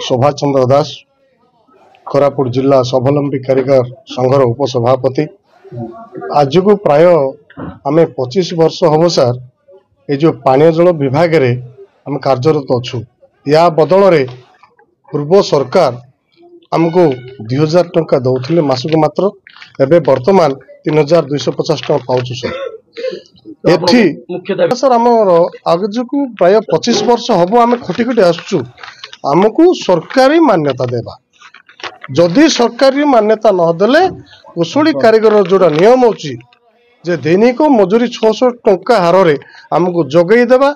शोभा चंद्र दास कोरापुट जिला स्वावलंबी कारीगर संघर उपसभापति। आज को प्राय आम 25 वर्ष हम सर ये जो पानी जल विभाग रे आम कार्यरत अच्छु। या बदल रे पूर्व सरकार आमको 2000 टंका दौले मासक मात्र एवं वर्तमान 3250 टंका पाऊँ सर। एठी सर आमर आज को प्राय 25 वर्ष हम आम खटी खटी आसुचु। आमको सरकारी मान्यता देवा जदि सरकारी मान्यता नदेले कुशली कारीगर जोड़ा नियम होची जे दैनिक मजूरी 600 टंका हार रे आमको जगई देवा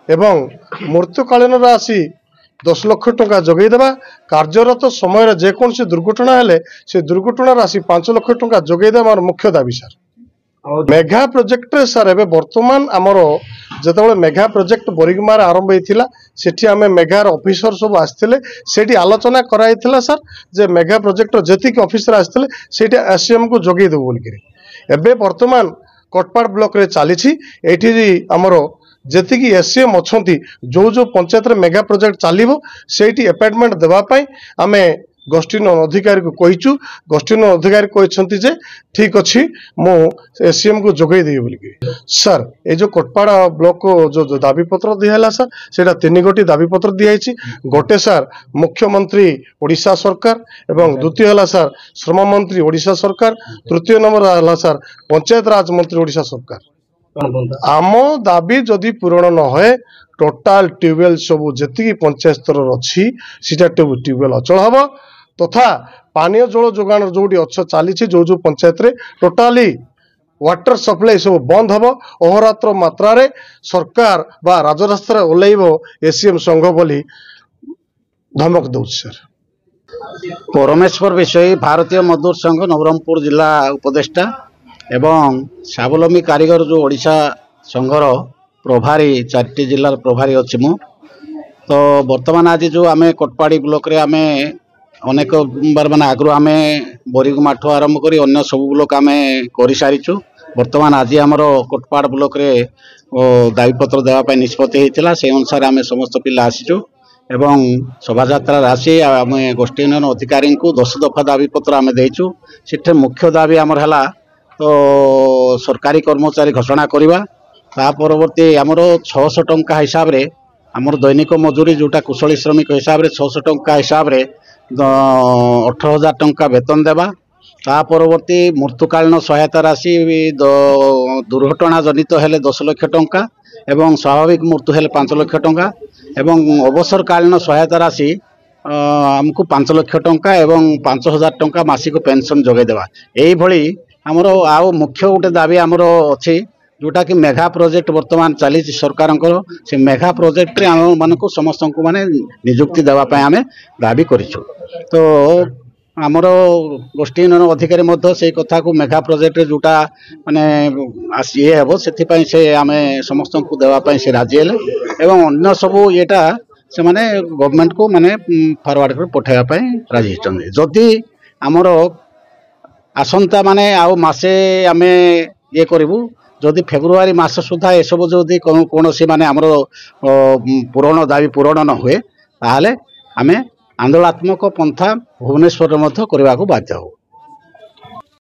एवं मृत्युकालीन राशि 10 लाख टंका जगई देवा। कार्यरत समय जेकोसी दुर्घटना हेले से दुर्घटना राशि 5 लाख टंका जगई देवा मुख्य दाबी सर। मेघा प्रोजेक्ट सर एवं वर्तमान आमर जिते मेघा प्रोजेक्ट बोरिगमार आरंभ होता सेठी आम मेघार ऑफिसर सब आसते से आलोचना कराई सर जे मेघा प्रोजेक्ट जी ऑफिसर आसते से एससीएम को जगई देव बोलिक एवं वर्तमान कटपाड़ ब्लॉक रे चली आमर जी एससीएम अच्छा जो जो पंचायत मेघा प्रोजेक्ट चलो से अपॉइंटमेंट देवाई आम गोष्ठीन अधिकारी को कहीचु। गोष्ठीन अधिकारी कहते जे ठीक अच्छी मु एससीएम को जगई देवी बोलिक सर। ये जो कटपाड़ ब्लॉक को जो दाबी पत्र दिहला सर से 3 गोटी दाबी पत्र दिखाई। गोटे सर मुख्यमंत्री ओडिशा सरकार एवं द्वितीय है सर श्रम मंत्री ओडिशा सरकार, तृतीय नंबर है सर पंचायत राज मंत्री ओडिशा सरकार। आम दाबी जदि पूरण न होए टोटाल ट्यूबवेल सब जी पंचायत स्तर अच्छी सीटा ट्यूबवेल अचल हम तथा पानीय जल जोगाण जो अच्छा चली जो जो पंचायत रे टोटाली वाटर सप्लाई सब बंद हम। अहोरात्र मात्रा रे सरकार बा राजरास्ता ओल्लैब एससीएम संघ बोली धमक दौ सर। परमेश्वर विषय भारतीय मजदूर संघ नवरंगपुर जिला उपदेष्टा एवं स्वावलंबी कारीगर जो ओडिशा संघर प्रभारी 4टी जिलार प्रभारी अच्छी मु। तो वर्तमान आज जो आम कटपाड़ी ब्लॉक रे आम अनेक बार मान आगु आम बोरिगमा ठू आरंभ कर अन्य सब ब्लॉक आम कर सारीचु। वर्तमान आज आमर कटपाड़ ब्लॉक रे दाबीपत्र देवाई निष्पत्ति होता से अनुसार आम समस्त पिला आसीचु एवं शोभायात्रा आसी आम गोष्ठी उन्नयन अधिकारी को 10 दफा दाबीपत्र आम देचु। से मुख्य दाबी आमर है तो सरकारी कर्मचारी घोषणा करवा ता परवर्ती आमर 600 टंका हिसाब रे आमर दैनिक मजूरी जोटा कुशली श्रमिक हिसाब रे 600 टंका हिसाब रे 18,000 टंका वेतन देवा। ता परवर्ती मृत्युकालीन सहायता राशि दुर्घटना जनित हेले 10 लाख टंका एवं स्वाभाविक मृत्यु हेले 5 लाख टंका एवं अवसरकालीन सहायता राशि आमको 5 लाख टंका एवं 5,000 टंका मासिक पेंशन जगै देवा। एई भली आमर आउ मुख्य गोटे दाबी आमर अच्छी जोटा कि मेघा प्रोजेक्ट वर्तमान चली सरकार से मेघा प्रोजेक्ट रे आम मान समस्त को माने नियुक्ति देवाई आम दाबी करिछु। तो आमर गोष्ठी उन्नयन अधिकारी से कथा को मेघा प्रोजेक्ट रे जोटा माने ये हे से आम समस्त को देवाई से राजी हेले एवं अन्य सब येटा से माने गवर्नमेंट को माने फॉरवर्ड कर पठाइबा राजी होचंदे। जदि आमर आसंता माने आउ मासे आमे ये करिवु जदि फेब्रुआरी मास सुधा ये सब जदि कौन सी माने आमर पूरण दाबी पूरण न हुए ताहले आमे आंदोलनात्मक पंथा भुवनेश्वर करने को बाध्य हो।